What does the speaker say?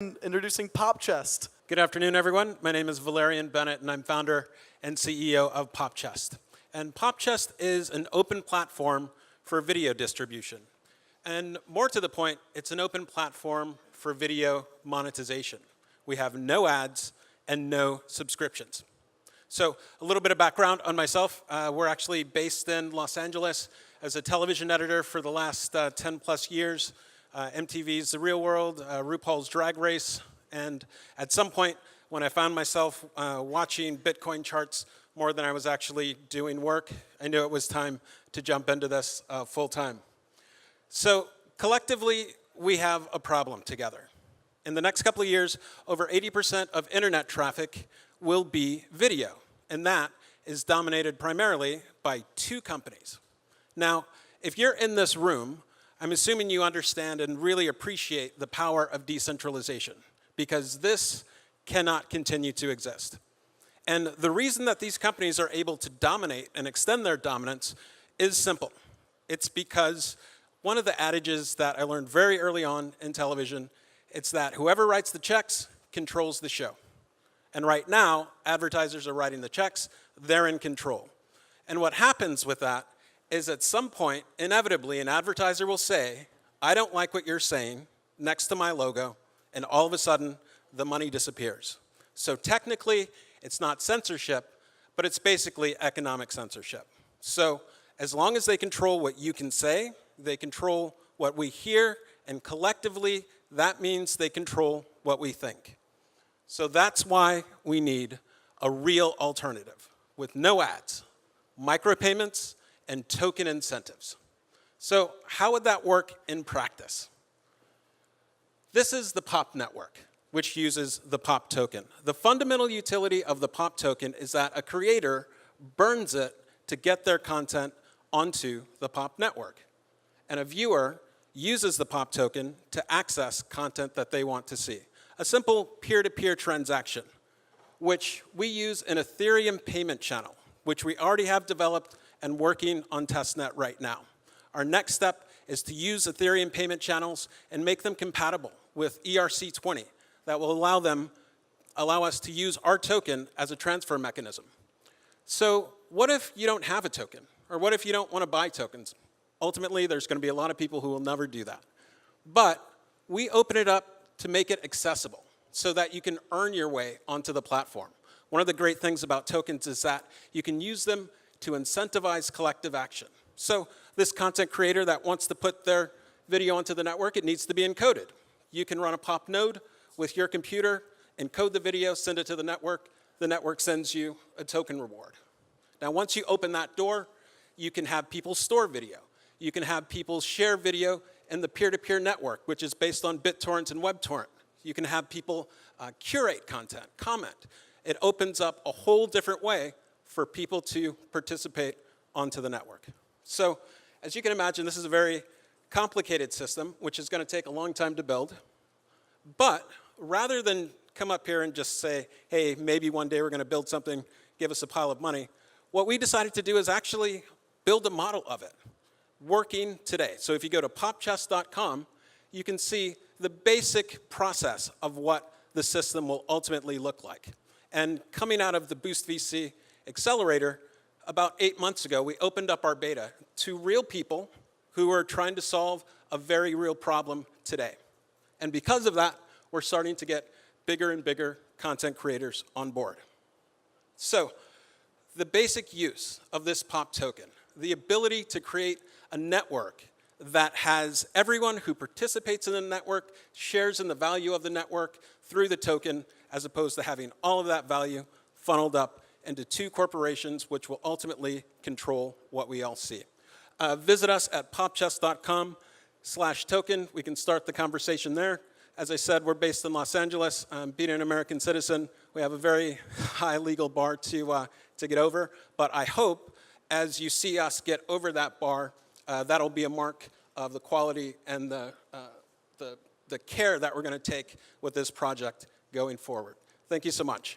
Introducing PopChest. Good afternoon, everyone. My name is Valerian Bennett, and I'm founder and CEO of PopChest. And PopChest is an open platform for video distribution. And more to the point, it's an open platform for video monetization. We have no ads and no subscriptions. So a little bit of background on myself. We're actually based in Los Angeles as a television editor for the last 10 plus years. MTV's The Real World, RuPaul's Drag Race, and at some point when I found myself watching Bitcoin charts more than I was actually doing work, I knew it was time to jump into this full time. So collectively, we have a problem together. In the next couple of years, over 80% of internet traffic will be video, and that is dominated primarily by two companies. Now, if you're in this room, I'm assuming you understand and really appreciate the power of decentralization, because this cannot continue to exist. And the reason that these companies are able to dominate and extend their dominance is simple. It's because one of the adages that I learned very early on in television, it's that whoever writes the checks controls the show. And right now, advertisers are writing the checks, they're in control. And what happens with that is at some point, inevitably, an advertiser will say, I don't like what you're saying next to my logo, and all of a sudden, the money disappears. So technically, it's not censorship, but it's basically economic censorship. So as long as they control what you can say, they control what we hear, and collectively, that means they control what we think. So that's why we need a real alternative with no ads, micropayments, and token incentives. So how would that work in practice? This is the POP network, which uses the POP token. The fundamental utility of the POP token is that a creator burns it to get their content onto the POP network. And a viewer uses the POP token to access content that they want to see. A simple peer-to-peer transaction, which we use an Ethereum payment channel, which we already have developed and working on testnet right now. Our next step is to use Ethereum payment channels and make them compatible with ERC20 that will allow us to use our token as a transfer mechanism. So what if you don't have a token? Or what if you don't want to buy tokens? Ultimately, there's going to be a lot of people who will never do that. But we open it up to make it accessible so that you can earn your way onto the platform. One of the great things about tokens is that you can use them to incentivize collective action. So this content creator that wants to put their video onto the network, it needs to be encoded. You can run a POP node with your computer, encode the video, send it to the network sends you a token reward. Now once you open that door, you can have people store video. You can have people share video in the peer-to-peer network, which is based on BitTorrent and WebTorrent. You can have people curate content, comment. It opens up a whole different way for people to participate onto the network. So as you can imagine, this is a very complicated system, which is going to take a long time to build. But rather than come up here and just say, hey, maybe one day we're going to build something, give us a pile of money, what we decided to do is actually build a model of it, working today. So if you go to popchest.com, you can see the basic process of what the system will ultimately look like. And coming out of the Boost VC Accelerator, about 8 months ago, we opened up our beta to real people who are trying to solve a very real problem today. And because of that, we're starting to get bigger and bigger content creators on board. So the basic use of this POP token, the ability to create a network that has everyone who participates in the network shares in the value of the network through the token, as opposed to having all of that value funneled up into two corporations, which will ultimately control what we all see. Visit us at popchest.com/token. We can start the conversation there. As I said, we're based in Los Angeles. Being an American citizen, we have a very high legal bar to get over. But I hope as you see us get over that bar, that'll be a mark of the quality and the care that we're going to take with this project going forward. Thank you so much.